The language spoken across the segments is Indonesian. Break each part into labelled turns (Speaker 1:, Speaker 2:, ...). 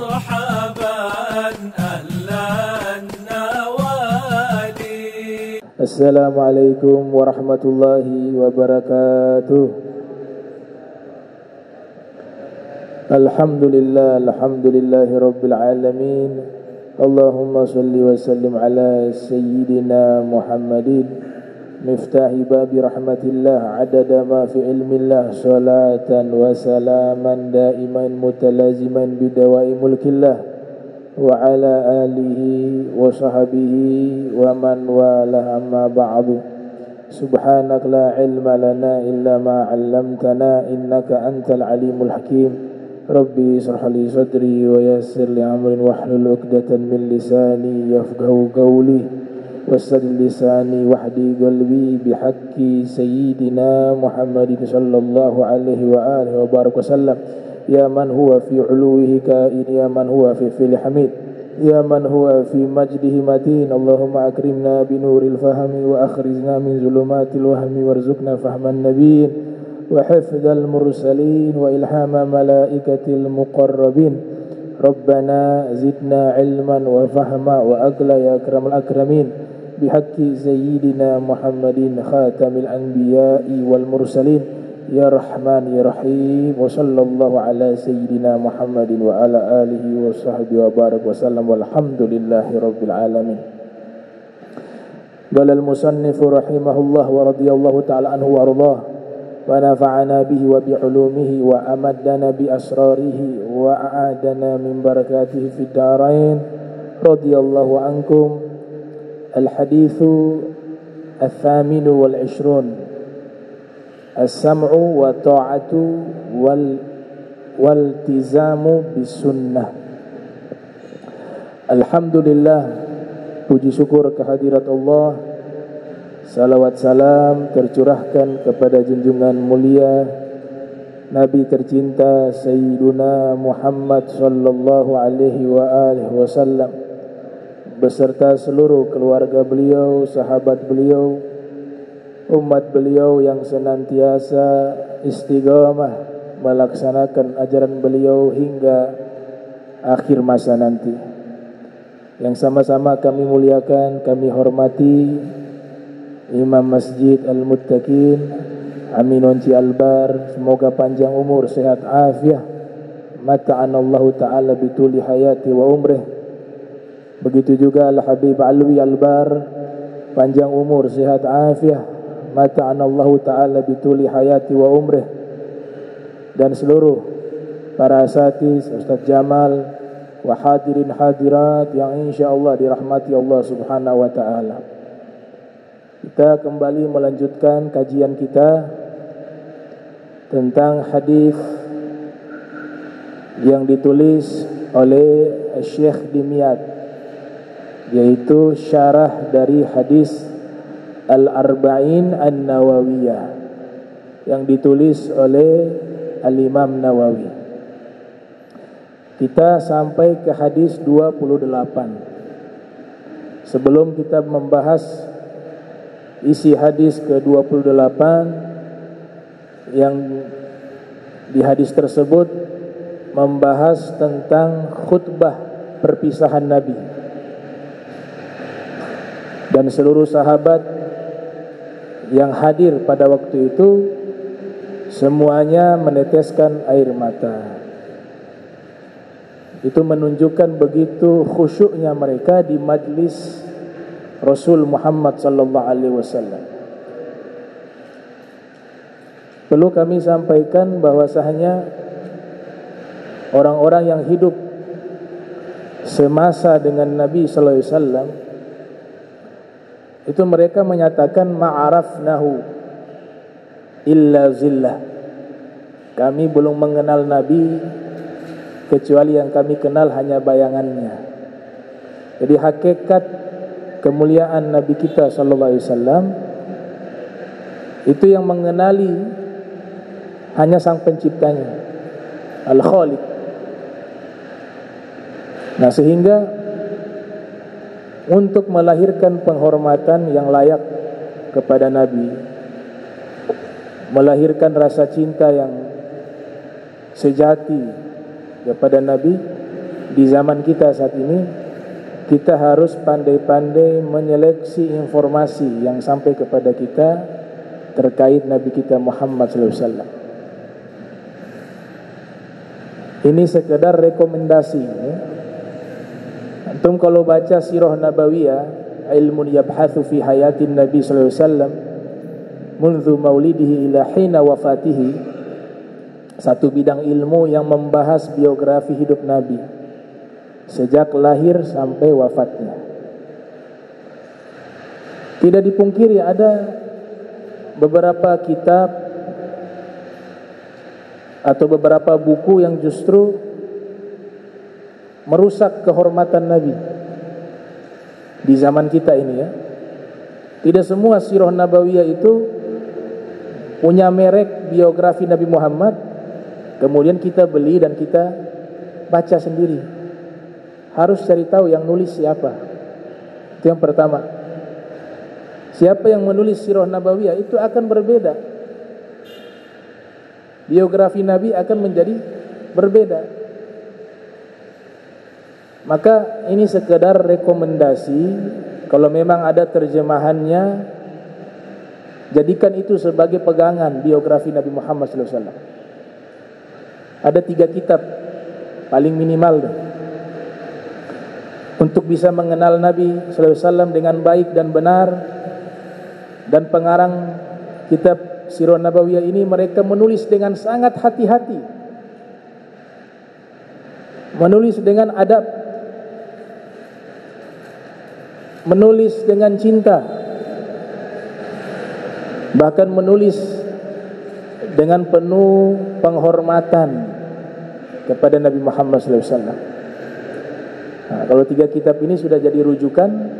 Speaker 1: مرحبا أهلا النوادي.
Speaker 2: السلام عليكم ورحمة الله وبركاته. Alhamdulillah Rabbil Alamin. Allahumma salli wa sallim ala Sayyidina Muhammadin miftahi babi rahmatillah adada ma fi ilmillah salatan wa salaman daiman mutalaziman bidawai mulkillah wa ala alihi wa sahbihi wa man wala amma ba'du. Subhanak la ilma lana illa ma 'allamtana innaka antal alimul hakim. Rabbi israh li sadri wa yassir li amri wahlul 'uqdatan min lisani yafqahu qawli wasadil lisani wahdi qalbi bihaqqi sayyidina Muhammadin sallallahu alaihi wa alihi wa barak wasallam. Ya man huwa fi 'uluwihi ka'in, ya man huwa fi fil hamid, ya man huwa fi majdihi matin. Allahumma akrimna binuril fahmi wa akhrijna min zulumatil wahmi warzuqna fahman nabiyyin wa hifdzal mursalin wa ilhama malaikatil muqarrabin. Rabbana zidna ilman wa fahma wa aqla ya akramal akramin bihaqqi sayyidina Muhammadin khatamil anbiya'i wal mursalin ya rahman ya rahim. Wa sallallahu ala sayyidina Muhammadin wa ala alihi wa sahbihi wa barak wa sallam walhamdulillahi rabbil alamin. Qala al-musannifu rahimahullah wa radiyallahu ta'ala anhu wa ardhah wa nafa'ana bihi wa bi'ulumihi wa amaddana bi asrarihi wa a'adana min barakatihi fid darain. Radiyallahu ankum. Al-hadithu al-thaminu wal-ishrun as-sam'u wa ta'atu wal-tizamu bis-sunnah. Alhamdulillah, puji syukur kehadirat Allah. Salawat salam tercurahkan kepada junjungan mulia Nabi tercinta Sayyiduna Muhammad sallallahu alaihi wa alihi wasallam beserta seluruh keluarga beliau, sahabat beliau, umat beliau yang senantiasa istiqamah melaksanakan ajaran beliau hingga akhir masa nanti. Yang sama-sama kami muliakan, kami hormati Imam Masjid Al-Muttaqin Aminunci Albar, semoga panjang umur, sehat afiah, mata'anallahu ta'ala bituli hayati wa umrih. Begitu juga Al-Habib Alwi Albar, panjang umur, sehat afiah, mata'anallahu ta'ala bituli hayati wa umrih. Dan seluruh para asatiz, Ustaz Jamal wa hadirin hadirat yang insyaallah dirahmati Allah subhanahu wa ta'ala. Kita kembali melanjutkan kajian kita tentang hadis yang ditulis oleh Syekh Dimyat, yaitu syarah dari hadis Al-Arba'in An-Nawawiyah yang ditulis oleh Al-Imam Nawawi. Kita sampai ke hadis 28. Sebelum kita membahas isi hadis ke-28, yang di hadis tersebut membahas tentang khutbah perpisahan Nabi, dan seluruh sahabat yang hadir pada waktu itu semuanya meneteskan air mata. Itu menunjukkan begitu khusyuknya mereka di majlis Rasul Muhammad sallallahu alaihi wasallam. Perlu kami sampaikan bahwasanya orang-orang yang hidup semasa dengan Nabi sallallahu alaihi wasallam itu mereka menyatakan ma'arafnahu illa zillah. Kami belum mengenal Nabi kecuali yang kami kenal hanya bayangannya. Jadi hakikat kemuliaan Nabi kita sallallahu alaihi wasallam itu yang mengenali hanya sang penciptanya, Al-Khaliq. Nah, sehingga untuk melahirkan penghormatan yang layak kepada Nabi, melahirkan rasa cinta yang sejati kepada Nabi, di zaman kita saat ini, kita harus pandai-pandai menyeleksi informasi yang sampai kepada kita terkait Nabi kita Muhammad SAW. Ini sekedar rekomendasi ya. Antum kalau baca sirah nabawiyah, ilmun yabhathu fi hayatin Nabi SAW mundu maulidihi ila hina wafatihi, satu bidang ilmu yang membahas biografi hidup Nabi sejak lahir sampai wafatnya. Tidak dipungkiri ada beberapa kitab atau beberapa buku yang justru merusak kehormatan Nabi di zaman kita ini ya. Tidak semua sirah nabawiyah itu punya merek biografi Nabi Muhammad kemudian kita beli dan kita baca sendiri. Harus cari tahu yang nulis siapa. Itu yang pertama. Siapa yang menulis sirah nabawiyah itu akan berbeda. Biografi Nabi akan menjadi berbeda. Maka ini sekedar rekomendasi. Kalau memang ada terjemahannya, jadikan itu sebagai pegangan biografi Nabi Muhammad SAW. Ada 3 kitab paling minimal untuk bisa mengenal Nabi SAW dengan baik dan benar. Dan pengarang kitab Sirah Nabawiyah ini mereka menulis dengan sangat hati-hati, menulis dengan adab, menulis dengan cinta, bahkan menulis dengan penuh penghormatan kepada Nabi Muhammad SAW. Nah, kalau 3 kitab ini sudah jadi rujukan,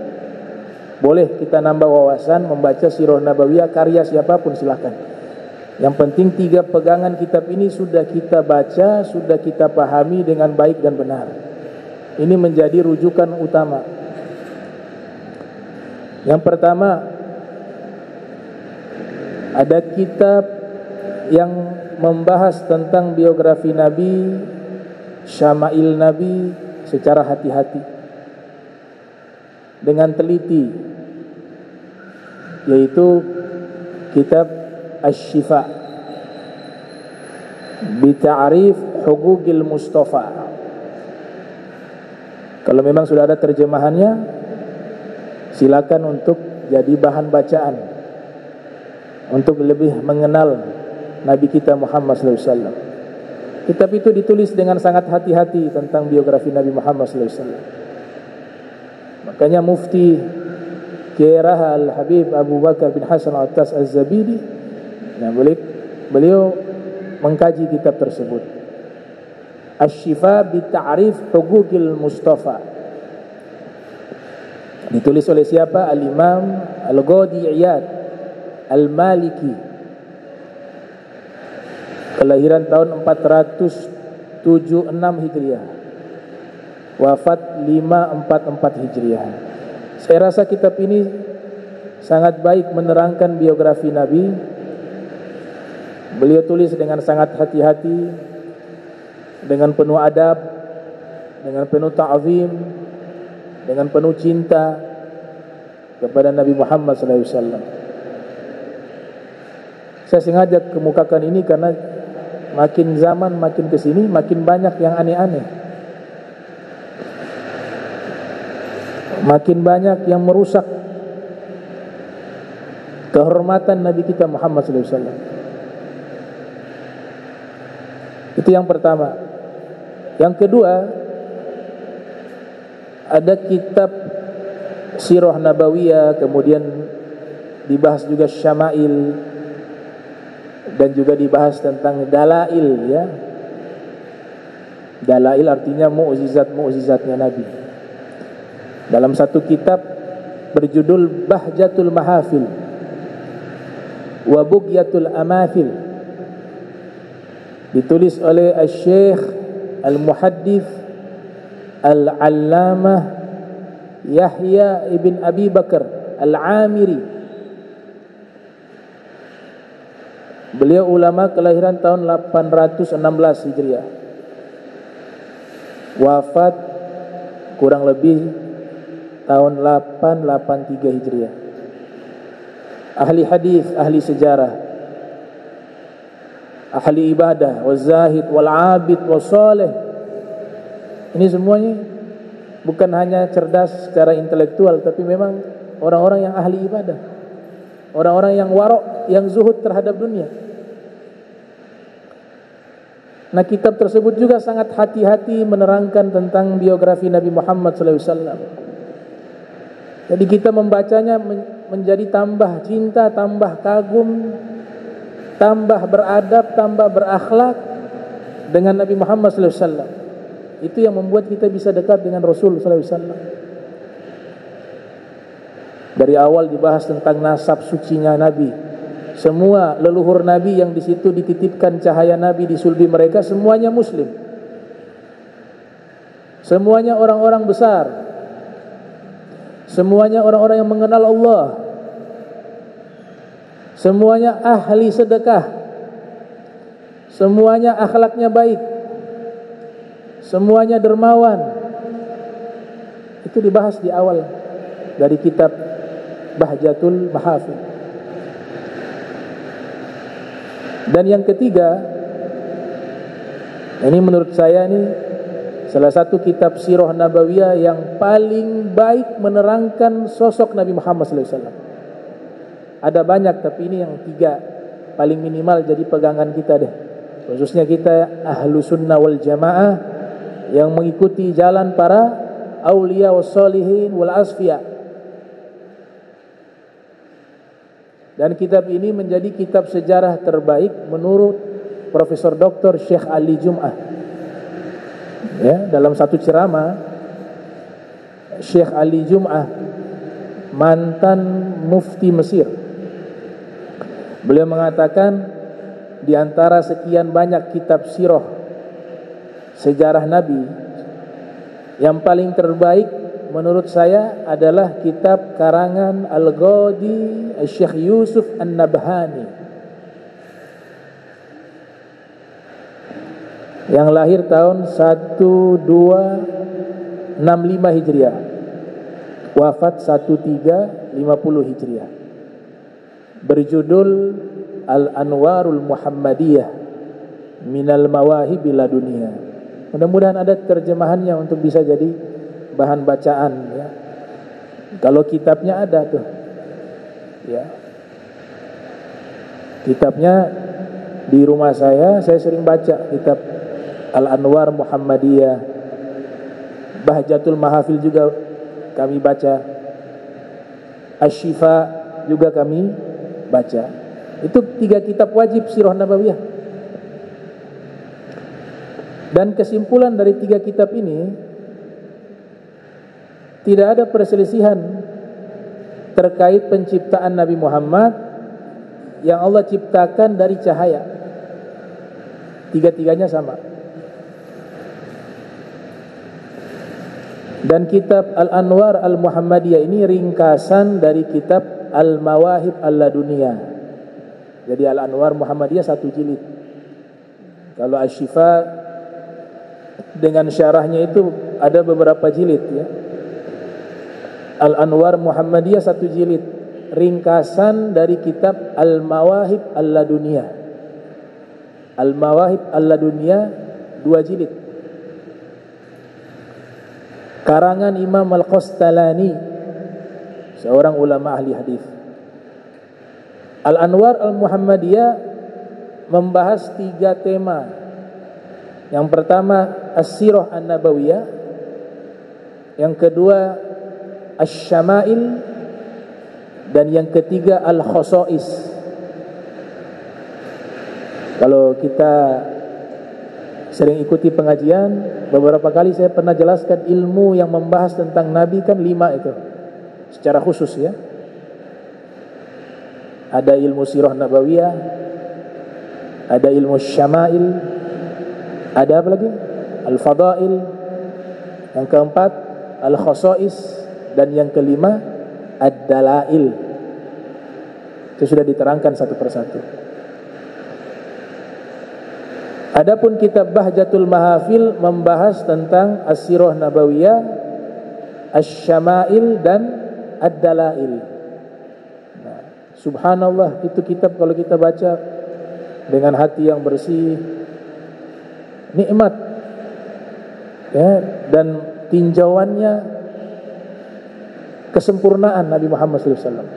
Speaker 2: boleh kita nambah wawasan membaca Sirah Nabawiyah karya siapapun silahkan. Yang penting 3 pegangan kitab ini sudah kita baca, sudah kita pahami dengan baik dan benar. Ini menjadi rujukan utama. Yang pertama, ada kitab yang membahas tentang biografi Nabi, syama'il Nabi secara hati-hati, dengan teliti, yaitu kitab Asy-Syifa bi Ta'rif Huquqil Mustafa. Kalau memang sudah ada terjemahannya, silakan untuk jadi bahan bacaan untuk lebih mengenal Nabi kita Muhammad SAW. Kitab itu ditulis dengan sangat hati-hati tentang biografi Nabi Muhammad SAW. Makanya Mufti Kiai Al-Habib Abu Bakar bin Hasan Al-Attas Az-Zabidi, nah, beliau mengkaji kitab tersebut, Asy-Syifa bi Ta'rif Huquqil Mustafa. Ditulis oleh siapa? Al-Imam Al-Qadi Iyad Al-Maliki, kelahiran tahun 476 Hijriah, wafat 544 Hijriah. Saya rasa kitab ini sangat baik menerangkan biografi Nabi. Beliau tulis dengan sangat hati-hati, dengan penuh adab, dengan penuh ta'zim, dengan penuh cinta kepada Nabi Muhammad SAW. Saya sengaja kemukakan ini karena makin zaman makin kesini makin banyak yang aneh-aneh, makin banyak yang merusak kehormatan Nabi kita Muhammad SAW. Itu yang pertama. Yang kedua, ada kitab Sirah Nabawiyah, kemudian dibahas juga Syama'il, dan juga dibahas tentang Dalail ya. Dalail artinya mukjizat-mukjizatnya Nabi. Dalam satu kitab berjudul Bahjatul Mahafil wa Bughyatul Amathil, ditulis oleh Al-Syekh Al-Muhaddits Al-Allamah Yahya ibn Abi Bakar Al-Amiri. Beliau ulama kelahiran tahun 816 Hijriah, wafat kurang lebih tahun 883 Hijriah. Ahli hadis, ahli sejarah, ahli ibadah, wazahid, wal abid, wasaleh. Ini semuanya bukan hanya cerdas secara intelektual, tapi memang orang-orang yang ahli ibadah, orang-orang yang warok, yang zuhud terhadap dunia. Nah, kitab tersebut juga sangat hati-hati menerangkan tentang biografi Nabi Muhammad SAW. Jadi kita membacanya menjadi tambah cinta, tambah kagum, tambah beradab, tambah berakhlak dengan Nabi Muhammad SAW. Itu yang membuat kita bisa dekat dengan Rasul SAW. Dari awal dibahas tentang nasab sucinya Nabi. Semua leluhur Nabi yang di situ dititipkan cahaya Nabi di sulbi mereka, semuanya Muslim. Semuanya orang-orang besar. Semuanya orang-orang yang mengenal Allah. Semuanya ahli sedekah. Semuanya akhlaknya baik. Semuanya dermawan. Itu dibahas di awal dari kitab Bahjatul Mahafil. Dan yang ketiga, ini menurut saya ini salah satu kitab sirah nabawiyah yang paling baik menerangkan sosok Nabi Muhammad SAW. Ada banyak, tapi ini yang tiga paling minimal jadi pegangan kita deh. Khususnya kita ahlu sunnah wal jamaah yang mengikuti jalan para awliya was solihin wal asfiya. Dan kitab ini menjadi kitab sejarah terbaik menurut Profesor Dr. Syekh Ali Jum'ah. Ya, dalam satu ceramah, Syekh Ali Jum'ah, mantan mufti Mesir, beliau mengatakan di antara sekian banyak kitab sirah sejarah Nabi, yang paling terbaik menurut saya adalah kitab karangan Al-Ghadi Syekh Yusuf An-Nabhani yang lahir tahun 1265 Hijriah, wafat 1350 Hijriah, berjudul Al-Anwarul Muhammadiyah Minal Mawahibi Ladunia. Mudah-mudahan ada terjemahannya untuk bisa jadi bahan bacaan ya. Kalau kitabnya ada tuh. Ya. Kitabnya di rumah saya sering baca kitab Al-Anwar Muhammadiyah. Bahjatul Mahafil juga kami baca. Asy-Syifa juga kami baca. Itu 3 kitab wajib sirah nabawiyah. Dan kesimpulan dari 3 kitab ini, tidak ada perselisihan terkait penciptaan Nabi Muhammad yang Allah ciptakan dari cahaya. 3-tiganya sama. Dan kitab Al-Anwar Al-Muhammadiyah ini ringkasan dari kitab Al-Mawahib Al-Laduniyah. Jadi Al-Anwar Muhammadiyah 1 jilid. Kalau Asy-Syifa dengan syarahnya itu ada beberapa jilid ya. Al-Anwar Muhammadiyah 1 jilid, ringkasan dari kitab Al-Mawahib Al-Laduniyah. Al-Mawahib Al-Laduniyah 2 jilid, karangan Imam Al-Qastalani, seorang ulama ahli hadis. Al-Anwar Al-Muhammadiyah membahas 3 tema. Yang pertama As-Sirah An-Nabawiyah, yang kedua Asy-Syama'il, dan yang ketiga Al-Khosais. Kalau kita sering ikuti pengajian, beberapa kali saya pernah jelaskan ilmu yang membahas tentang Nabi kan 5 itu secara khusus ya. Ada ilmu sirah nabawiyah, ada ilmu syama'il, ada apa lagi? Al-Fadail, yang keempat Al-Khosais, dan yang kelima Ad-Dalail. Itu sudah diterangkan satu persatu. Adapun kitab Bahjatul Mahafil membahas tentang As-Sirah Nabawiyah Asy-Syama'il dan Ad-Dalail. Nah, subhanallah, itu kitab kalau kita baca dengan hati yang bersih, nikmat ya, dan tinjauannya kesempurnaan Nabi Muhammad SAW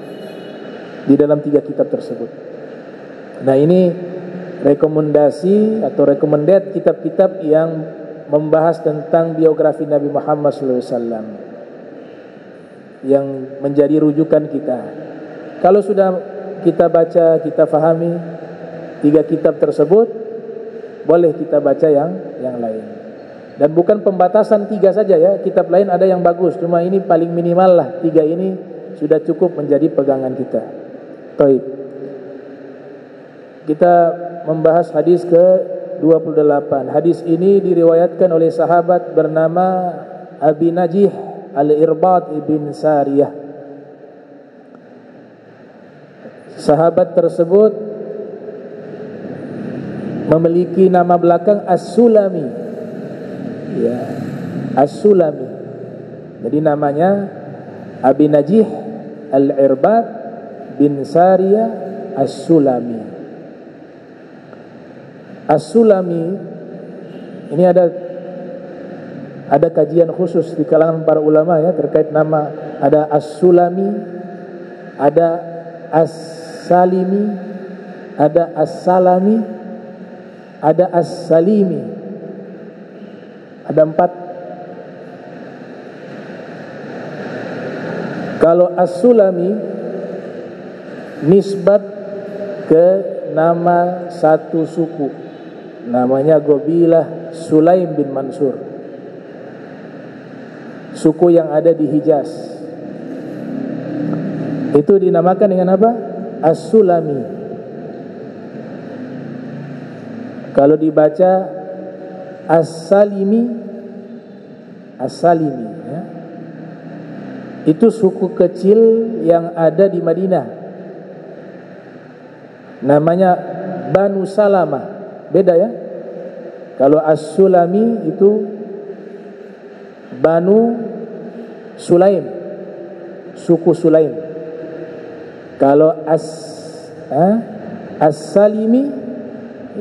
Speaker 2: di dalam 3 kitab tersebut. Nah, ini rekomendasi atau recommended kitab-kitab yang membahas tentang biografi Nabi Muhammad SAW yang menjadi rujukan kita. Kalau sudah kita baca, kita fahami 3 kitab tersebut, boleh kita baca yang lain. Dan bukan pembatasan 3 saja ya, kitab lain ada yang bagus, cuma ini paling minimal lah, 3 ini sudah cukup menjadi pegangan kita. Baik. Kita membahas hadis ke-28. Hadis ini diriwayatkan oleh sahabat bernama Abi Najih Al-Irbad ibn Sariyah. Sahabat tersebut memiliki nama belakang As-Sulami. Ya, As-Sulami. Jadi namanya Abi Najih Al-Irbad bin Sariyah As-Sulami. As-Sulami ini ada kajian khusus di kalangan para ulama ya terkait nama. Ada As-Sulami, ada As-Salimi, ada As-Salami, ada As-Salimi. Ada 4. Kalau As-Sulami nisbat ke nama satu suku, namanya Gobilah Sulaim bin Mansur, suku yang ada di Hijaz. Itu dinamakan dengan apa? As-Sulami. Kalau dibaca As-Salimi, As-Salimi ya. Itu suku kecil yang ada di Madinah. Namanya Banu Salamah. Beda ya. Kalau As-Sulami itu Banu Sulaim, suku Sulaim. Kalau As-Salimi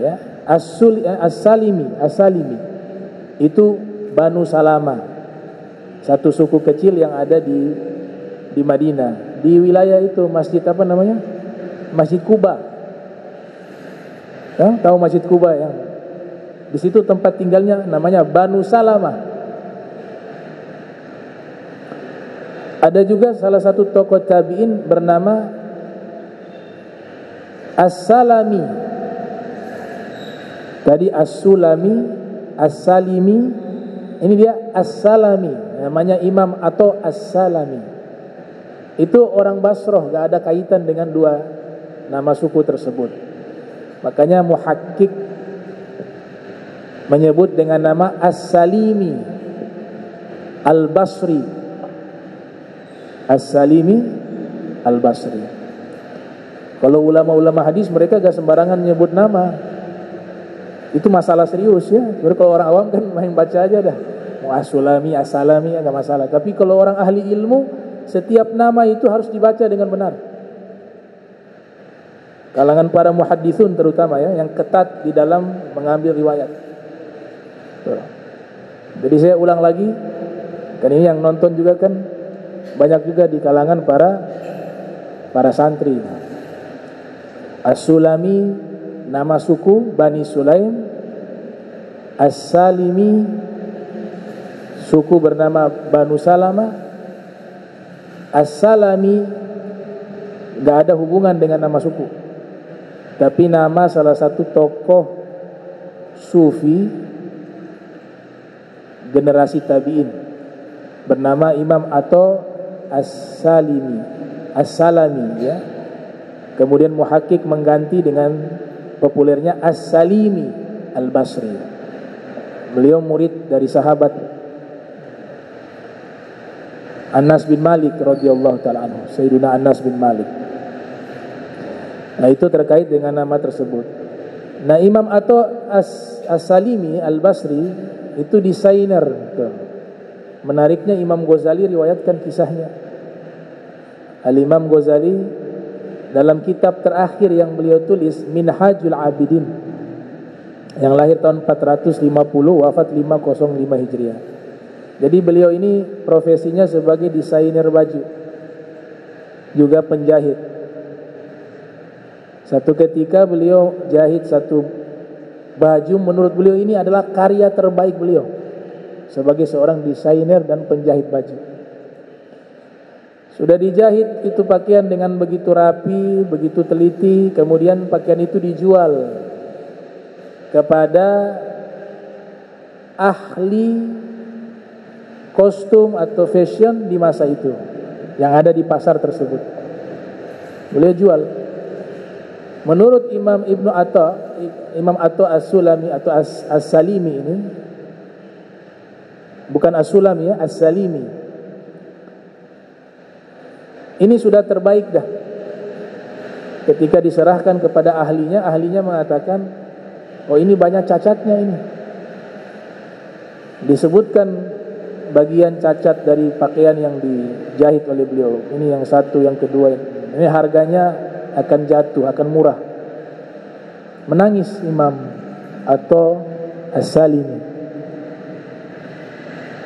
Speaker 2: ya, As-Salimi itu Banu Salama, satu suku kecil yang ada di Madinah. Di wilayah itu masjid apa namanya? Masjid Kuba. Ya, tahu Masjid Kuba yang di situ tempat tinggalnya namanya Banu Salama. Ada juga salah satu tokoh tabi'in bernama As-Salami. Tadi As-Sulami, As-Salimi, ini dia As-Salami, namanya Imam atau As-Salami. Itu orang Basrah, gak ada kaitan dengan 2 nama suku tersebut. Makanya muhakkik menyebut dengan nama As-Salimi Al-Basri. As-Salimi Al-Basri. Kalau ulama-ulama hadis mereka gak sembarangan menyebut nama. Itu masalah serius ya. Jadi kalau orang awam kan main baca aja dah. Mau As-Sulami, As-Salami enggak masalah. Tapi kalau orang ahli ilmu, setiap nama itu harus dibaca dengan benar. Kalangan para muhadditsun terutama ya, yang ketat di dalam mengambil riwayat. Jadi saya ulang lagi, kan ini yang nonton juga kan banyak juga di kalangan para santri. As-Sulami nama suku Bani Sulaim, As-Salimi suku bernama Banu Salama, As-Salami gak ada hubungan dengan nama suku, tapi nama salah satu tokoh sufi generasi tabi'in bernama Imam atau As-Salimi, As-Salami ya. Kemudian muhakkik mengganti dengan populernya As-Salimi Al-Basri. Beliau murid dari sahabat Anas bin Malik radhiyallahu taala anhu, Sayyidina Anas bin Malik. Nah, itu terkait dengan nama tersebut. Nah, Imam atau As-Salimi Al-Basri itu desainer tuh. Menariknya Imam Ghazali riwayatkan kisahnya. Al-Imam Ghazali dalam kitab terakhir yang beliau tulis, Minhajul Abidin, yang lahir tahun 450, wafat 505 Hijriah. Jadi beliau ini profesinya sebagai desainer baju, juga penjahit. Satu ketika beliau jahit satu baju, menurut beliau ini adalah karya terbaik beliau sebagai seorang desainer dan penjahit baju. Sudah dijahit itu pakaian dengan begitu rapi, begitu teliti, kemudian pakaian itu dijual kepada ahli kostum atau fashion di masa itu yang ada di pasar tersebut. Beliau jual. Menurut Imam Ibnu Atta, Imam Atta As-Sulami atau As-Salimi ini, bukan As-Sulami ya, As-Salimi, ini sudah terbaik dah. Ketika diserahkan kepada ahlinya, ahlinya mengatakan, oh ini banyak cacatnya ini. Disebutkan bagian cacat dari pakaian yang dijahit oleh beliau. Ini yang satu, yang kedua. Ini harganya akan jatuh, akan murah. Menangis Imam atau As-Salimi.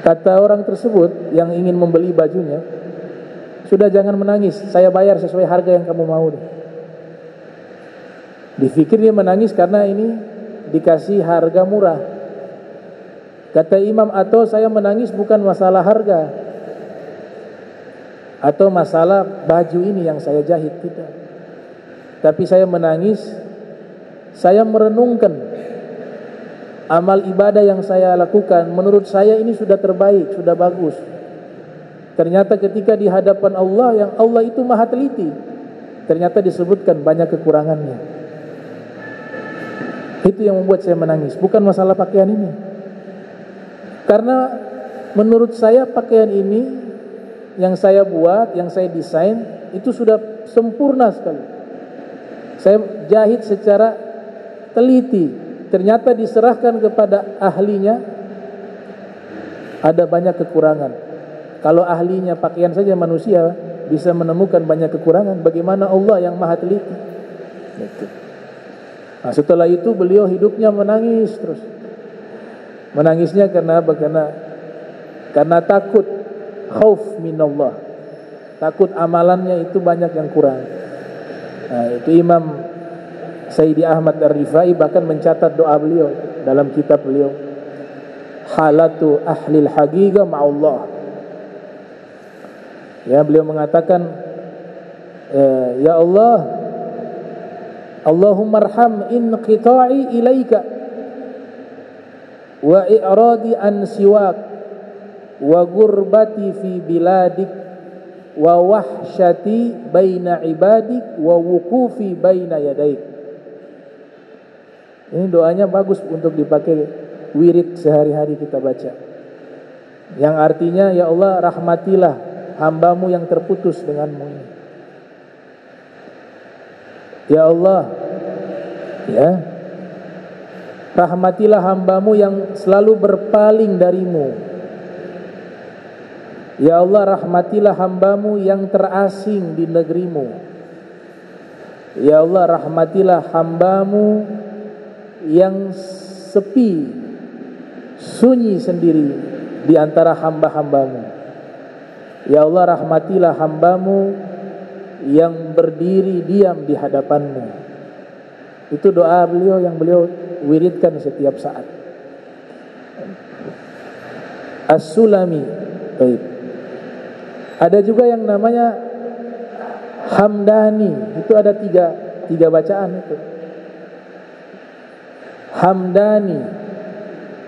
Speaker 2: Kata orang tersebut yang ingin membeli bajunya, sudah jangan menangis, saya bayar sesuai harga yang kamu mau. Dipikir dia menangis karena ini dikasih harga murah. Kata Imam atau saya menangis bukan masalah harga atau masalah baju ini yang saya jahit, tidak. Tapi saya menangis, saya merenungkan amal ibadah yang saya lakukan. Menurut saya ini sudah terbaik, sudah bagus. Ternyata ketika di hadapan Allah, yang Allah itu maha teliti, ternyata disebutkan banyak kekurangannya. Itu yang membuat saya menangis, bukan masalah pakaian ini. Karena menurut saya pakaian ini yang saya buat, yang saya desain, itu sudah sempurna sekali. Saya jahit secara teliti. Ternyata diserahkan kepada ahlinya, ada banyak kekurangan. Kalau ahlinya pakaian saja manusia bisa menemukan banyak kekurangan, bagaimana Allah yang maha teliti? Nah, setelah itu beliau hidupnya menangis terus. Menangisnya karena apa? Karena takut, khauf minallah. Takut amalannya itu banyak yang kurang. Nah, itu Imam Sayyidi Ahmad Ar-Rifai bahkan mencatat doa beliau dalam kitab beliau, Halatu Ahlil Haqiqah Ma'allah. Ya, beliau mengatakan, ya Allah, Allahumma arham inqita'i ilaika wa i'radi an siwak wa gurbati fi biladik wa wahsyati baina ibadik wa wukufi baina yadaik. Ini doanya bagus untuk dipakai wirid sehari-hari kita baca, yang artinya, ya Allah, rahmatilah hambamu yang terputus denganmu ini. Ya Allah, ya, rahmatilah hambamu yang selalu berpaling darimu. Ya Allah, rahmatilah hambamu yang terasing di negerimu. Ya Allah, rahmatilah hambamu yang sepi, sunyi sendiri di antara hamba-hambamu. Ya Allah, rahmatilah hambamu yang berdiri diam di hadapanmu. Itu doa beliau yang beliau wiridkan setiap saat. As-Sulami. Baik. Ada juga yang namanya Hamdani. Itu ada tiga bacaan itu. Hamdani,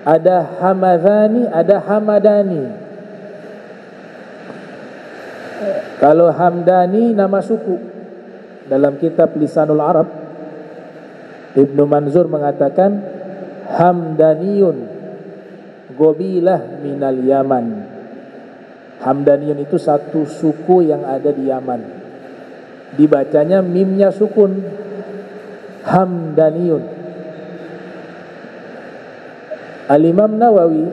Speaker 2: ada Hamadani, ada Hamadani. Kalau Hamdani nama suku. Dalam kitab Lisanul Arab, Ibnu Manzur mengatakan Hamdaniyun Gobilah minal Yaman. Hamdaniyun itu satu suku yang ada di Yaman. Dibacanya mimnya sukun, Hamdaniyun. Al-Imam Nawawi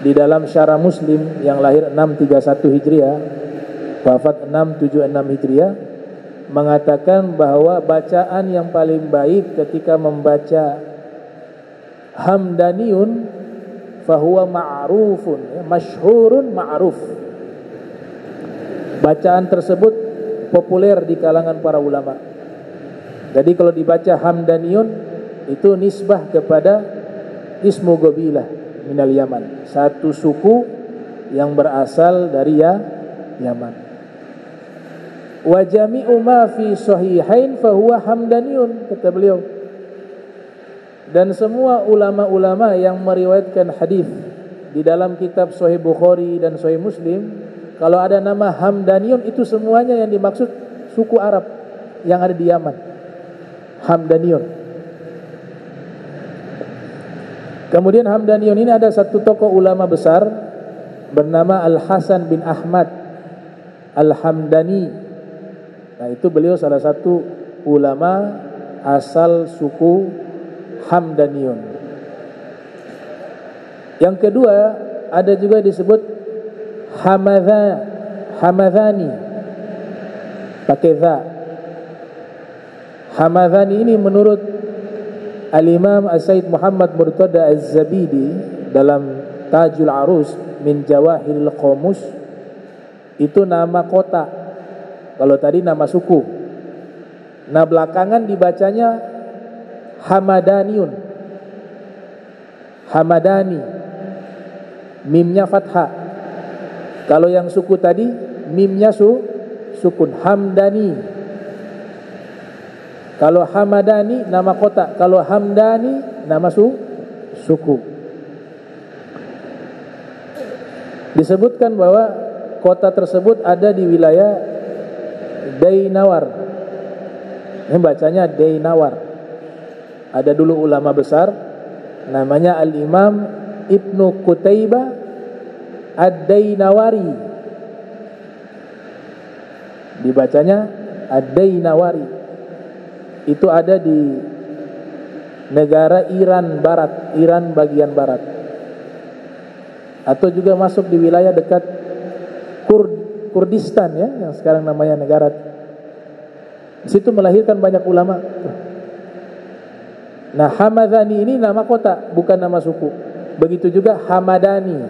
Speaker 2: di dalam Syarah Muslim yang lahir 631 Hijriah, wafat 676 Hijriah, mengatakan bahwa bacaan yang paling baik ketika membaca hamdaniyun fahuwa ma'rufun, ya, masyhurun ma'ruf. Bacaan tersebut populer di kalangan para ulama. Jadi kalau dibaca hamdaniyun itu nisbah kepada ismu gobilah minal Yaman, satu suku yang berasal dari Yaman. Wa jami'u ma fi sahihain fahuwa hamdaniyun, kata beliau. Dan semua ulama-ulama yang meriwayatkan hadis di dalam kitab Sahih Bukhari dan Sahih Muslim, kalau ada nama hamdaniyun itu semuanya yang dimaksud suku Arab yang ada di Yaman. Hamdaniyun. Kemudian hamdaniyun ini ada satu tokoh ulama besar bernama Al-Hasan bin Ahmad Al-Hamdani. Nah, itu beliau salah satu ulama asal suku Hamdaniyun. Yang kedua, ada juga disebut Hamadhani pakai za. Hamadhani ini menurut Al-Imam As-Sayyid Muhammad Murtada Az-Zabidi dalam Tajul Arus min Jawahiril Qamus, itu nama kota. Kalau tadi nama suku. Nah, belakangan dibacanya Hamadaniun. Hamadani. Mimnya fathah. Kalau yang suku tadi mimnya sukun. Hamdani. Kalau Hamadani nama kota, kalau Hamdani nama suku. Disebutkan bahwa kota tersebut ada di wilayah Dainawar. Ini bacanya Dainawar. Ada dulu ulama besar namanya Al-Imam Ibnu Qutaibah Ad-Dainawari. Dibacanya Ad-Dainawari. Itu ada di negara Iran Barat, Iran bagian barat. Atau juga masuk di wilayah dekat Kurdistan, ya, yang sekarang namanya negara. Di situ melahirkan banyak ulama. Nah, Hamadani ini nama kota, bukan nama suku. Begitu juga Hamadani.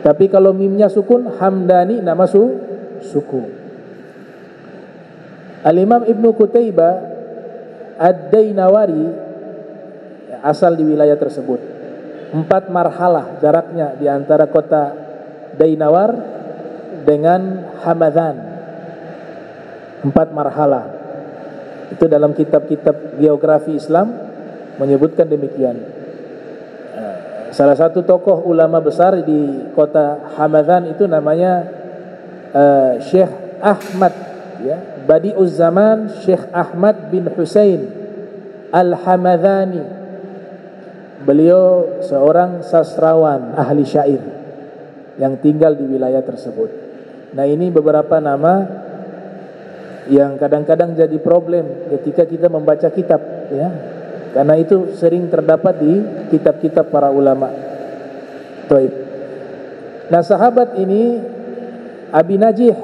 Speaker 2: Tapi kalau mimnya sukun, Hamdani nama suku. Al-Imam Ibnu Qutaibah Ad-Dainawari asal di wilayah tersebut. 4 marhalah jaraknya di antara kota Dainawar dengan Hamadhan. 4 marhalah. Itu dalam kitab-kitab geografi Islam menyebutkan demikian. Salah satu tokoh ulama besar di kota Hamadhan itu namanya Syekh Ahmad, ya, Badi'uz Zaman Syekh Ahmad bin Husain Al-Hamadhani. Beliau seorang sastrawan, ahli syair yang tinggal di wilayah tersebut. Nah, ini beberapa nama yang kadang-kadang jadi problem ketika kita membaca kitab, ya. Karena itu sering terdapat di kitab-kitab para ulama. Baik. Nah, sahabat ini Abi Najih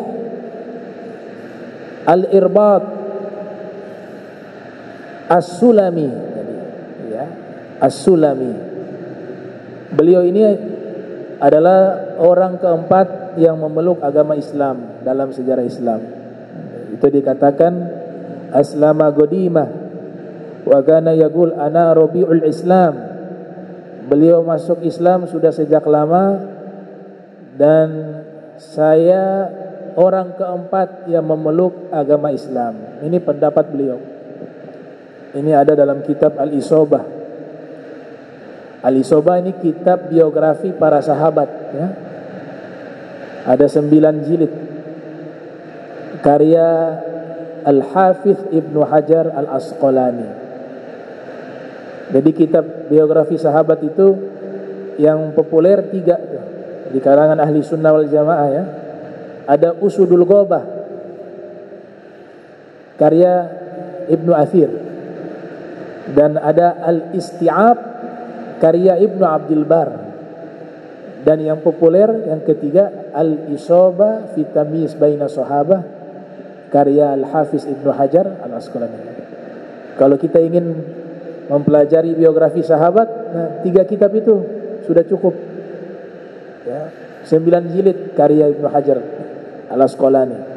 Speaker 2: Al-Irbad As-Sulami, ya, As-Sulami. Beliau ini adalah orang keempat yang memeluk agama Islam dalam sejarah Islam. Itu dikatakan aslama godimah wa kana yaqul ana rabiul Islam. Beliau masuk Islam sudah sejak lama dan saya orang keempat yang memeluk agama Islam. Ini pendapat beliau. Ini ada dalam kitab Al-Isobah. Al-Isobah ini kitab biografi para sahabat, ya. Ada 9 jilid. Karya Al-Hafidh Ibnu Hajar Al-Asqalani. Jadi kitab biografi sahabat itu yang populer 3 di kalangan ahli sunnah wal jamaah, ya. Ada Usudul Ghobah karya Ibnu Athir, dan ada Al-Isti'ab karya Ibnu Abdul Bar, Dan yang populer yang ketiga Al-Isabah fi Tamyiz Baina Sahabah karya Al-Hafiz Ibnu Hajar Al-Asqalani. Kalau kita ingin mempelajari biografi sahabat, nah 3 kitab itu sudah cukup. Ya, 9 jilid karya Ibnu Hajar Al-Asqalani.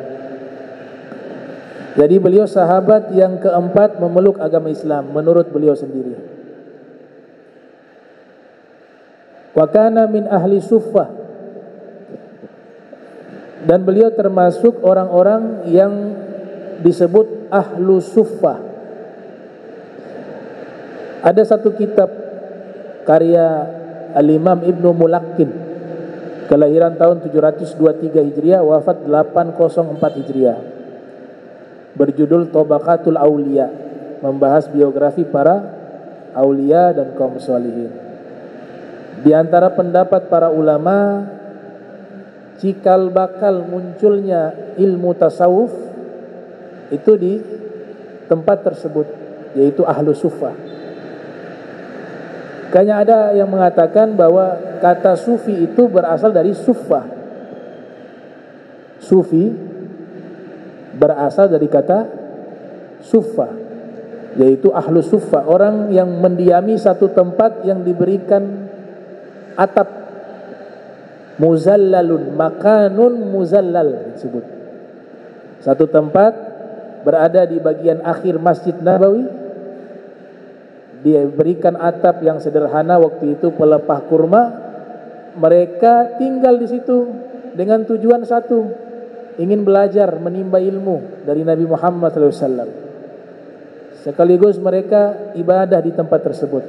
Speaker 2: Jadi beliau sahabat yang keempat memeluk agama Islam menurut beliau sendiri. Wa kana min ahli suffah, dan beliau termasuk orang-orang yang disebut ahlu suffah. Ada satu kitab karya Al-Imam Ibnu Mulaqin, kelahiran tahun 723 Hijriah, wafat 804 Hijriah, berjudul Tabaqatul Auliya, membahas biografi para aulia dan kaum sholihin. Di antara pendapat para ulama, cikal bakal munculnya ilmu tasawuf itu di tempat tersebut, yaitu ahlu suffah. Kayaknya ada yang mengatakan bahwa kata sufi itu berasal dari suffah. Sufi berasal dari kata suffah, yaitu ahlu suffah, orang yang mendiami satu tempat yang diberikan atap, muzallalun, makanun muzallal disebut. Satu tempat berada di bagian akhir Masjid Nabawi, diberikan atap yang sederhana, waktu itu pelepah kurma. Mereka tinggal di situ dengan tujuan satu, ingin belajar, menimba ilmu dari Nabi Muhammad SAW. Sekaligus mereka ibadah di tempat tersebut,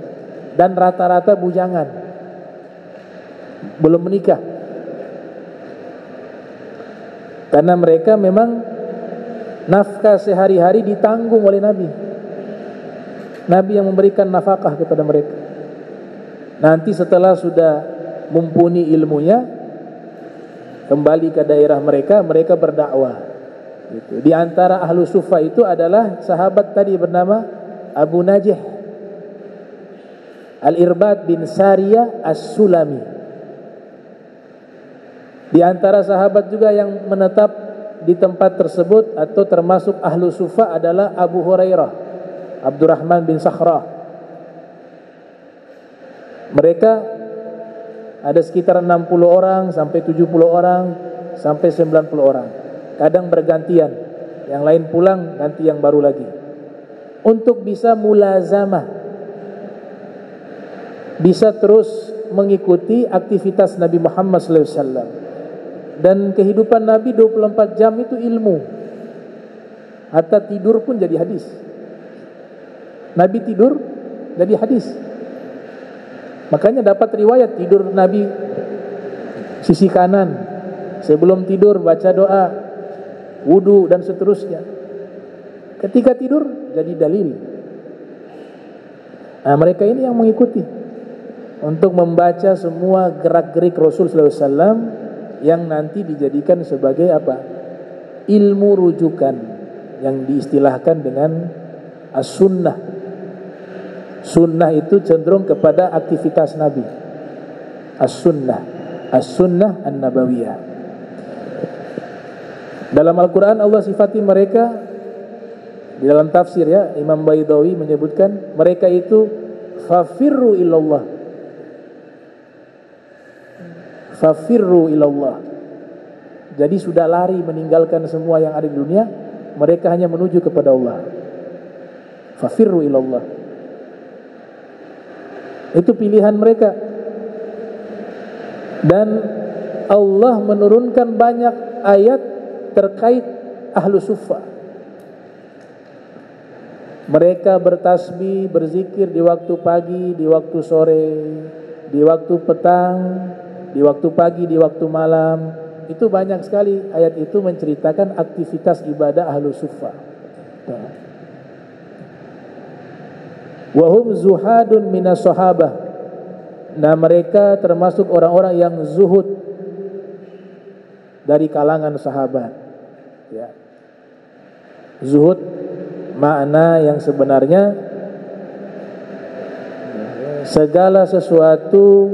Speaker 2: dan rata-rata bujangan, belum menikah, karena mereka memang nafkah sehari-hari ditanggung oleh Nabi. Nabi yang memberikan nafkah kepada mereka. Nanti setelah sudah mumpuni ilmunya, kembali ke daerah mereka, mereka berdakwah. Gitu. Di antara ahlu suffah itu adalah sahabat tadi bernama Abu Najih Al-Irbad bin Sariyah As-Sulami. Di antara sahabat juga yang menetap di tempat tersebut atau termasuk ahlu suffah adalah Abu Hurairah, Abdurrahman bin Sakhrah. Mereka ada sekitar 60 orang sampai 70 orang sampai 90 orang. Kadang bergantian, yang lain pulang, nanti yang baru lagi. Untuk bisa mulazamah, bisa terus mengikuti aktivitas Nabi Muhammad SAW. Dan kehidupan Nabi 24 jam itu ilmu. Hatta tidur pun jadi hadis. Nabi tidur jadi hadis. Makanya dapat riwayat tidur Nabi sisi kanan, sebelum tidur baca doa, wudu dan seterusnya. Ketika tidur jadi dalil. Nah, mereka ini yang mengikuti untuk membaca semua gerak-gerik Rasul sallallahu alaihi wasallam yang nanti dijadikan sebagai apa? Ilmu rujukan yang diistilahkan dengan as-sunnah. Sunnah itu cenderung kepada aktivitas Nabi. As-sunnah, as-sunnah an-nabawiyah. Dalam Al-Quran Allah sifati mereka, di dalam tafsir ya, Imam Baidawi menyebutkan mereka itu fafirru ilallah. Fafirru ilallah. Jadi sudah lari meninggalkan semua yang ada di dunia, mereka hanya menuju kepada Allah. Fafirru ilallah. Itu pilihan mereka. Dan Allah menurunkan banyak ayat terkait ahlu suffah. Mereka bertasbih, berzikir di waktu pagi, di waktu sore, di waktu petang, di waktu pagi, di waktu malam. Itu banyak sekali ayat itu menceritakan aktivitas ibadah ahlu suffah. Wahum zuhadun minas sahabah. Nah, mereka termasuk orang-orang yang zuhud dari kalangan sahabat. Ya. Zuhud makna yang sebenarnya segala sesuatu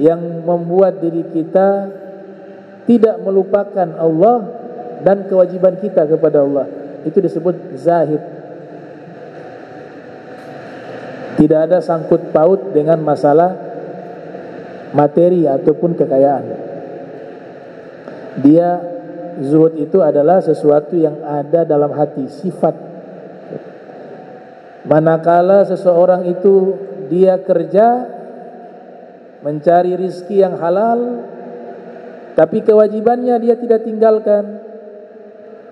Speaker 2: yang membuat diri kita tidak melupakan Allah dan kewajiban kita kepada Allah. Itu disebut zahid. Tidak ada sangkut paut dengan masalah materi ataupun kekayaan. Dia, zuhud itu adalah sesuatu yang ada dalam hati, sifat. Manakala seseorang itu dia kerja mencari rizki yang halal, tapi kewajibannya dia tidak tinggalkan,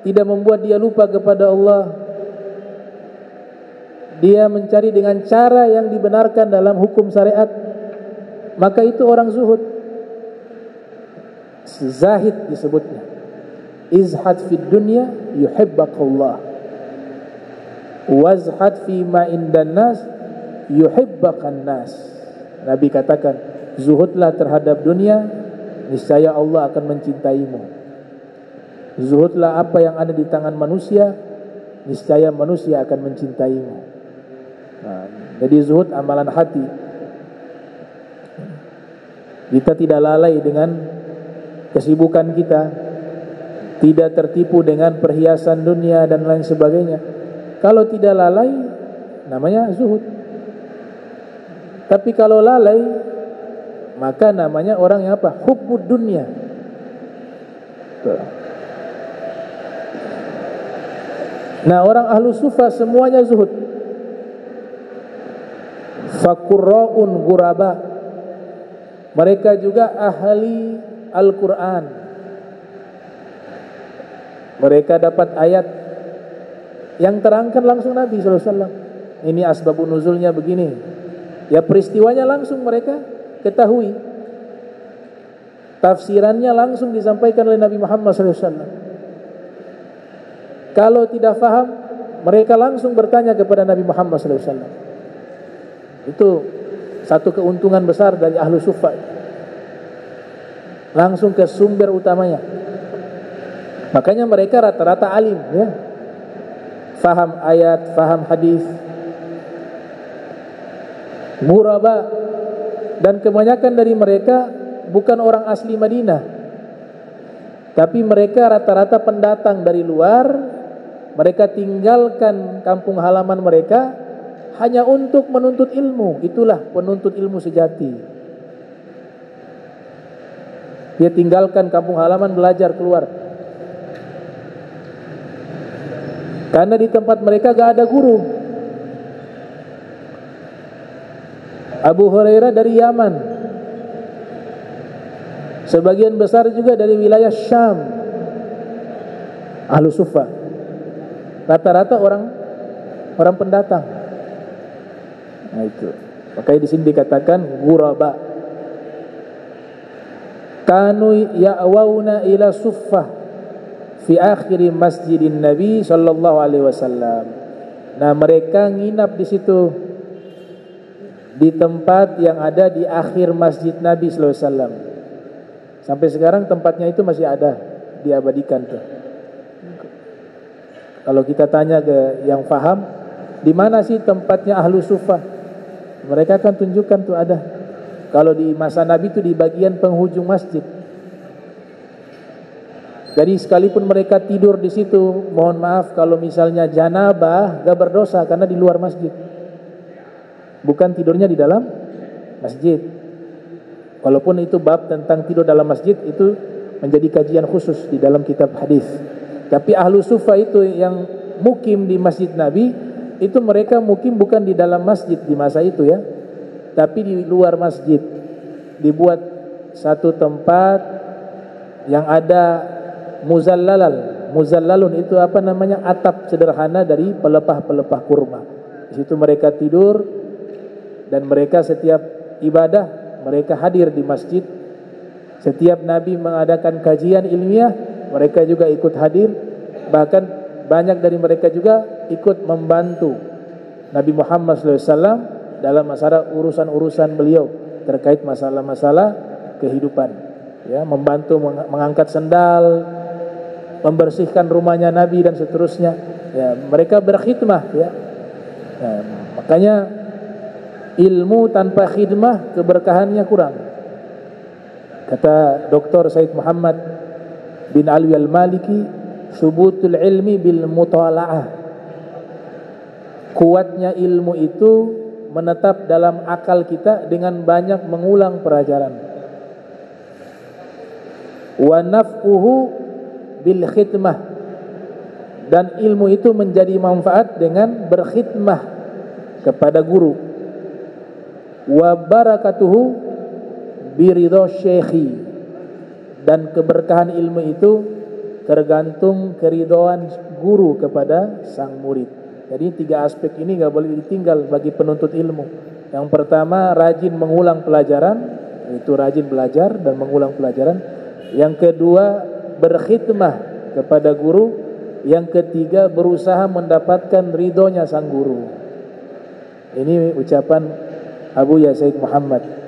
Speaker 2: tidak membuat dia lupa kepada Allah. Dia mencari dengan cara yang dibenarkan dalam hukum syariat, maka itu orang zuhud. Zahid disebutnya. Izhad fid dunya yuhibbakallah, wazhad fi ma indan nas yuhibbakan nas. Nabi katakan, zuhudlah terhadap dunia, niscaya Allah akan mencintaimu. Zuhudlah apa yang ada di tangan manusia, niscaya manusia akan mencintaimu. Nah, jadi zuhud amalan hati. Kita tidak lalai dengan kesibukan kita, tidak tertipu dengan perhiasan dunia dan lain sebagainya. Kalau tidak lalai, namanya zuhud. Tapi kalau lalai, maka namanya orang yang apa? Hubbud dunya. Nah, orang ahlu sufa semuanya zuhud. Fakurra'un guraba. Mereka juga ahli Al-Quran. Mereka dapat ayat yang terangkan langsung Nabi SAW. Ini asbabun nuzulnya begini. Ya, peristiwanya langsung mereka ketahui. Tafsirannya langsung disampaikan oleh Nabi Muhammad SAW. Kalau tidak faham, mereka langsung bertanya kepada Nabi Muhammad SAW. Itu satu keuntungan besar dari ahlu sufa. Langsung ke sumber utamanya. Makanya mereka rata-rata alim, ya. Faham ayat, faham hadis. Muraba, dan kebanyakan dari mereka bukan orang asli Madinah, tapi mereka rata-rata pendatang dari luar. Mereka tinggalkan kampung halaman mereka hanya untuk menuntut ilmu. Itulah penuntut ilmu sejati. Dia tinggalkan kampung halaman, belajar keluar, karena di tempat mereka gak ada guru. Abu Hurairah dari Yaman, sebagian besar juga dari wilayah Syam, ahlu sufa, rata-rata orang pendatang. Nah itu, makanya di sini dikatakan ghuraba. Kanu ya'wauna ila suffah fi akhir masjidin Nabi sallallahu alaihi wasallam. Nah, mereka nginap di situ, di tempat yang ada di akhir masjid Nabi sallallahu alaihi wasallam. Sampai sekarang tempatnya itu masih ada, diabadikan tuh. Kalau kita tanya ke yang faham, di mana sih tempatnya ahlu sufa? Mereka akan tunjukkan tuh ada. Kalau di masa Nabi itu di bagian penghujung masjid. Jadi sekalipun mereka tidur di situ, mohon maaf kalau misalnya janabah gak berdosa karena di luar masjid. Bukan tidurnya di dalam masjid. Walaupun itu bab tentang tidur dalam masjid itu menjadi kajian khusus di dalam kitab hadis. Tapi ahlu sufa itu yang mukim di masjid Nabi, itu mereka mukim bukan di dalam masjid di masa itu ya, tapi di luar masjid. Dibuat satu tempat yang ada muzallalun itu apa namanya, atap sederhana dari pelepah-pelepah kurma. Di situ mereka tidur, dan mereka setiap ibadah mereka hadir di masjid. Setiap Nabi mengadakan kajian ilmiah, mereka juga ikut hadir. Bahkan banyak dari mereka juga ikut membantu Nabi Muhammad SAW dalam masalah urusan-urusan beliau terkait masalah-masalah kehidupan, ya, membantu mengangkat sendal, membersihkan rumahnya Nabi dan seterusnya. Ya, mereka berkhidmah, ya. Nah, makanya ilmu tanpa khidmah keberkahannya kurang. Kata Dr. Said Muhammad bin Alwi al-Maliki, subutul ilmi bil mutala'ah. Kuatnya ilmu itu menetap dalam akal kita dengan banyak mengulang pelajaran. Wa naf'uhu bil khidmah, dan ilmu itu menjadi manfaat dengan berkhidmah kepada guru. Wa barakatuhu biridho syekhi, dan keberkahan ilmu itu tergantung keridhaan guru kepada sang murid. Jadi 3 aspek ini gak boleh ditinggal bagi penuntut ilmu. Yang pertama, rajin mengulang pelajaran, itu rajin belajar dan mengulang pelajaran. Yang kedua, berkhidmah kepada guru. Yang ketiga, berusaha mendapatkan ridhonya sang guru. Ini ucapan Abu Ya Said Muhammad.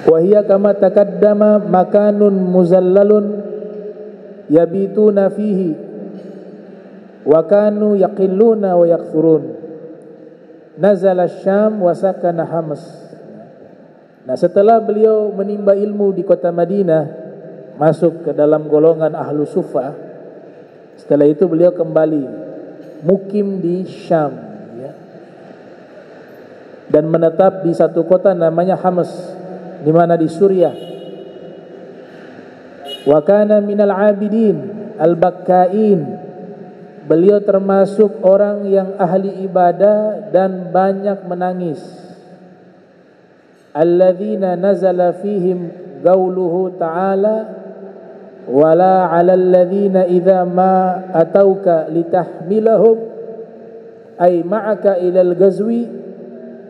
Speaker 2: Wa hiya kama taqaddama makanun muzallalun yabituna fihi wa kanu yaqilluna wa yakthurun. Nazala Syam wa sakana Hamas. Nah, setelah beliau menimba ilmu di kota Madinah, masuk ke dalam golongan ahlu suffah. Setelah itu beliau kembali mukim di Syam, ya, dan menetap di satu kota namanya Hamas, di mana di Suriah. Wa kana minal abidin al-bakkain, beliau termasuk orang yang ahli ibadah dan banyak menangis. Alladzina nazala fihim qauluhu ta'ala wala 'alal ladzina idza ma atauka litahmilahum ay ma'aka ilal ghazwi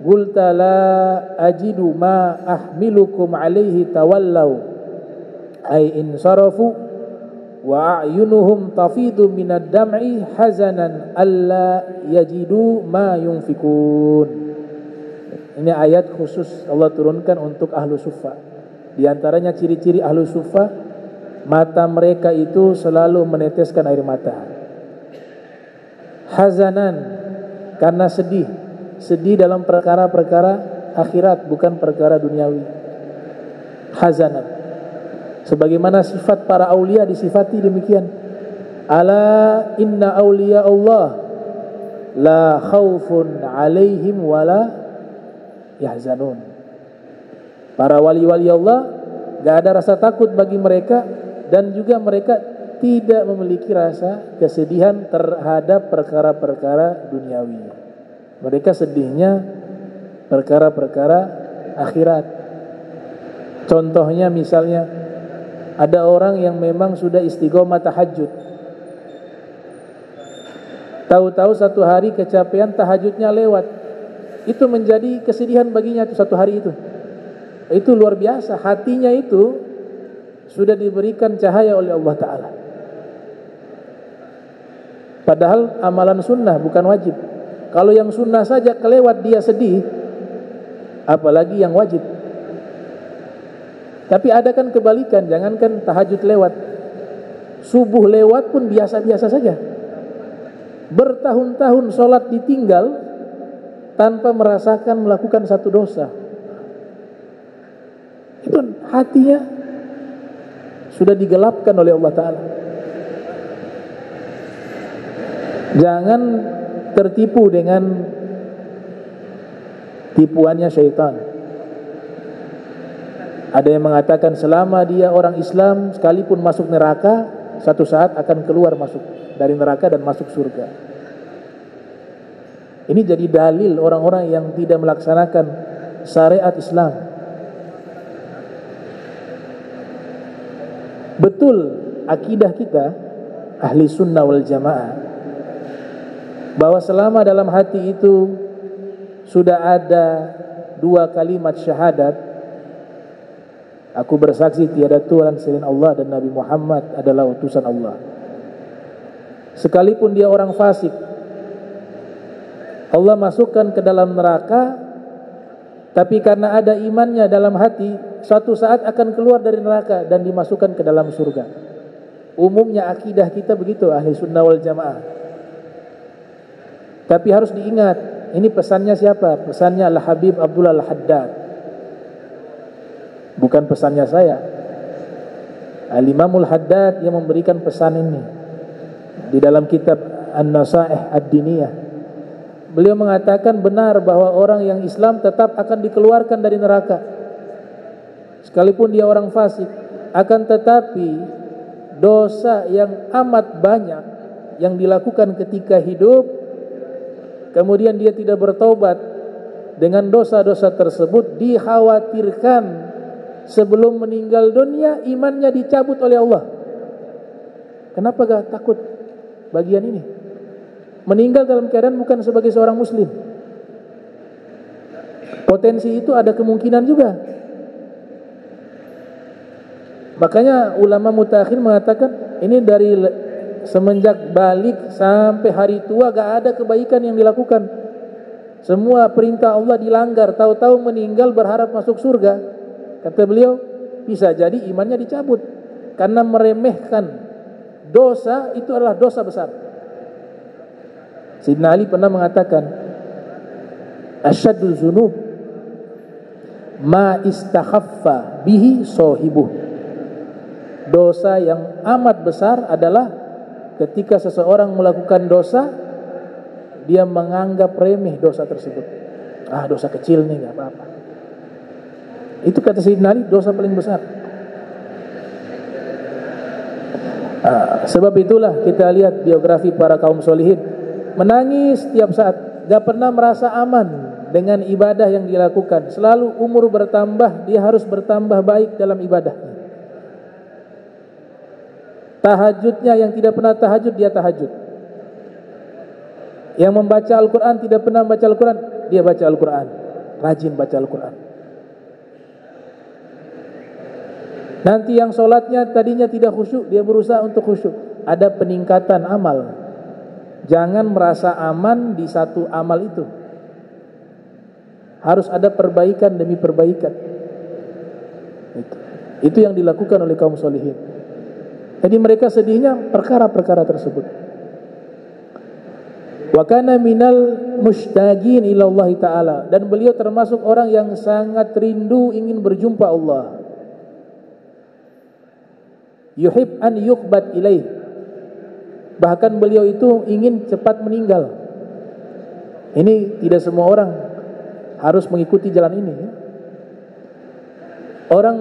Speaker 2: qulta la ajidu ma ahmilukum 'alaihi tawallaw ay insarafu wa a'yunuhum tafidu minad dam'i hazanan alla yajidu ma yunfikun. Ini ayat khusus Allah turunkan untuk ahlu suffah. Di antaranya ciri-ciri ahlu suffah, mata mereka itu selalu meneteskan air mata. Hazanan, karena sedih. Sedih dalam perkara-perkara akhirat, bukan perkara duniawi. Hazanan, sebagaimana sifat para aulia disifati demikian. Ala inna auliya Allah la khaufun alaihim wala yahzanun. Para wali-wali Allah gak ada rasa takut bagi mereka, dan juga mereka tidak memiliki rasa kesedihan terhadap perkara-perkara duniawi. Mereka sedihnya perkara-perkara akhirat. Contohnya misalnya, ada orang yang memang sudah istiqomah tahajud, tahu-tahu satu hari kecapean, tahajudnya lewat. Itu menjadi kesedihan baginya satu hari itu. Itu luar biasa. Hatinya itu sudah diberikan cahaya oleh Allah Ta'ala. Padahal amalan sunnah bukan wajib. Kalau yang sunnah saja kelewat dia sedih, apalagi yang wajib. Tapi ada kan kebalikan. Jangankan tahajud lewat, subuh lewat pun biasa-biasa saja. Bertahun-tahun sholat ditinggal tanpa merasakan melakukan satu dosa. Itu hatinya sudah digelapkan oleh Allah Ta'ala. Jangan tertipu dengan tipuannya syaitan. Ada yang mengatakan selama dia orang Islam, sekalipun masuk neraka, satu saat akan keluar masuk dari neraka dan masuk surga. Ini jadi dalil orang-orang yang tidak melaksanakan syariat Islam. Betul akidah kita ahli sunnah wal jamaah bahwa selama dalam hati itu sudah ada 2 kalimat syahadat, aku bersaksi tiada Tuhan selain Allah dan Nabi Muhammad adalah utusan Allah. Sekalipun dia orang fasik, Allah masukkan ke dalam neraka, tapi karena ada imannya dalam hati, suatu saat akan keluar dari neraka dan dimasukkan ke dalam surga. Umumnya akidah kita begitu, ahli sunnah wal jamaah. Tapi harus diingat, ini pesannya siapa? Pesannya Al-Habib Abdullah Al-Haddad. bukan pesannya saya. Al-Imamul Haddad yang memberikan pesan ini di dalam kitab An-Nasaih Ad-Diniyah. Beliau mengatakan benar bahwa orang yang Islam tetap akan dikeluarkan dari neraka sekalipun dia orang fasik. Akan tetapi dosa yang amat banyak yang dilakukan ketika hidup, kemudian dia tidak bertaubat, dengan dosa-dosa tersebut dikhawatirkan sebelum meninggal dunia imannya dicabut oleh Allah. Kenapa gak takut bagian ini? Meninggal dalam keadaan bukan sebagai seorang muslim. Potensi itu ada kemungkinan juga. Makanya ulama mutakhir mengatakan ini dari semenjak balik sampai hari tua gak ada kebaikan yang dilakukan. Semua perintah Allah dilanggar, tahu-tahu meninggal berharap masuk surga. Kata beliau, bisa jadi imannya dicabut karena meremehkan dosa itu adalah dosa besar. Sayyidina Ali pernah mengatakan, asyaddu dzunub ma istakhaffa bihi sahibuh. Dosa yang amat besar adalah ketika seseorang melakukan dosa, dia menganggap remeh dosa tersebut. Ah, dosa kecil nih, gak apa-apa. Itu kata Sayyidina Ali, dosa paling besar. Sebab itulah kita lihat biografi para kaum solihin, menangis setiap saat, gak pernah merasa aman dengan ibadah yang dilakukan. Selalu umur bertambah, dia harus bertambah baik dalam ibadahnya. Tahajudnya, yang tidak pernah tahajud, dia tahajud. Yang membaca Al-Quran tidak pernah membaca Al-Quran, dia baca Al-Quran, rajin baca Al-Quran. Nanti yang sholatnya tadinya tidak khusyuk, dia berusaha untuk khusyuk. Ada peningkatan amal. Jangan merasa aman di satu amal itu. Harus ada perbaikan demi perbaikan. Itu yang dilakukan oleh kaum sholihin. Jadi mereka sedihnya perkara-perkara tersebut. Wa kana minal mushtaqin ila Allah Ta'ala, dan beliau termasuk orang yang sangat rindu ingin berjumpa Allah. Yuhib an yuqbad ilaih, bahkan beliau itu ingin cepat meninggal. Ini tidak semua orang harus mengikuti jalan ini. Orang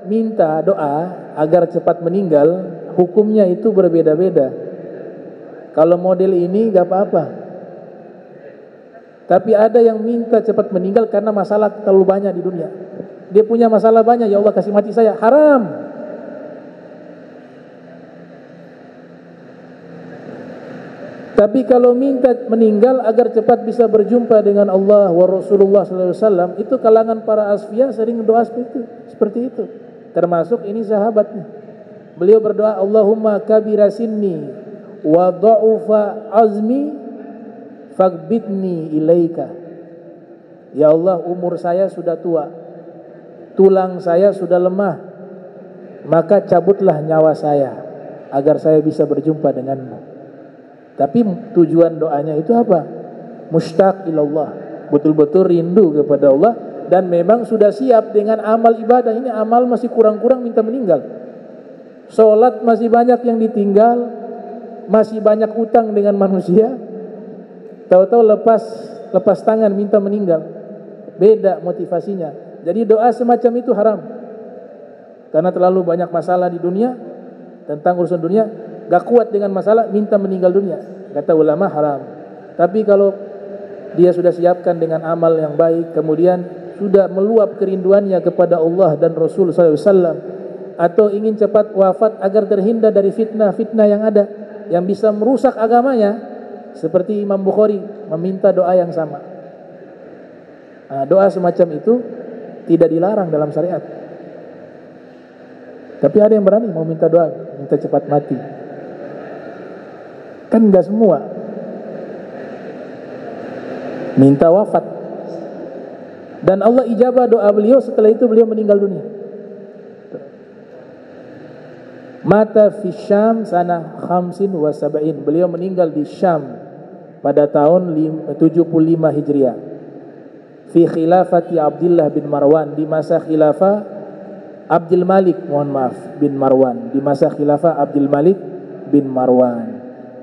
Speaker 2: minta doa agar cepat meninggal, hukumnya itu berbeda-beda. Kalau model ini gak apa-apa. Tapi ada yang minta cepat meninggal karena masalah terlalu banyak di dunia. Dia punya masalah banyak, ya Allah kasih mati saya. Haram. Tapi kalau minta meninggal agar cepat bisa berjumpa dengan Allah wa Rasulullah SAW, itu kalangan para asfiya sering doa seperti itu. Termasuk ini sahabatnya. Beliau berdoa, Allahumma kabira sinni wa dha'ufa azmi fagbitni ilaika. Ya Allah, umur saya sudah tua, tulang saya sudah lemah, maka cabutlah nyawa saya agar saya bisa berjumpa denganmu. Tapi tujuan doanya itu apa? Mushtaq ilallah, betul-betul rindu kepada Allah, dan memang sudah siap dengan amal ibadah. Ini amal masih kurang-kurang, minta meninggal. Sholat masih banyak yang ditinggal, masih banyak utang dengan manusia. Tahu-tahu lepas tangan minta meninggal. Beda motivasinya. Jadi doa semacam itu haram. Karena terlalu banyak masalah di dunia, tentang urusan dunia, gak kuat dengan masalah, minta meninggal dunia. Kata ulama haram. Tapi kalau dia sudah siapkan dengan amal yang baik, kemudian sudah meluap kerinduannya kepada Allah dan Rasul SAW, atau ingin cepat wafat agar terhindar dari fitnah-fitnah yang ada, yang bisa merusak agamanya, seperti Imam Bukhari meminta doa yang sama. Doa semacam itu tidak dilarang dalam syariat. Tapi ada yang berani mau minta doa, minta cepat mati. Kan enggak semua minta wafat. Dan Allah ijabah doa beliau, setelah itu beliau meninggal dunia. Mata fi Syam sana 75. Beliau meninggal di Syam pada tahun 75 Hijriah. Fi khilafati Abdullah bin Marwan, di masa khilafah Abdul Malik, mohon maaf, bin Marwan. Di masa khilafah Abdul Malik bin Marwan.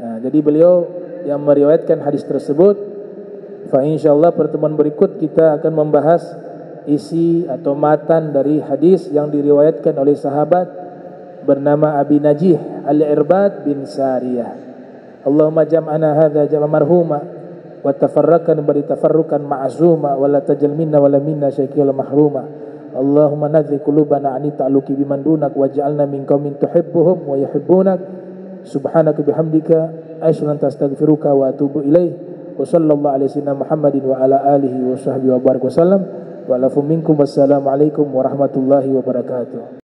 Speaker 2: Nah, jadi beliau yang meriwayatkan hadis tersebut. Fa insyaallah pertemuan berikut kita akan membahas isi atau matan dari hadis yang diriwayatkan oleh sahabat bernama Abi Najih Al-Irbad bin Sariyah. Allahumma jam'ana hadza jam'a marhuma wa tafarraqan bari tafarrukan ma'zuma wa la tajal minna wa la minna syaqiyal mahruma. Allahumma nadhi qulubana ani ta'luqi biman dunak waj'alna min qaumin tuhibbuhum wa yuhibbunak. Subhanaka bihamdika asyhadu an la ilaha illa anta astaghfiruka wa atubu ilaik. Wa sallallahu alaihi wasallam Muhammadin wa ala alihi wa sahbihi wa barik wasallam. Wa lafu minkum wassalamu alaikum warahmatullahi wabarakatuh.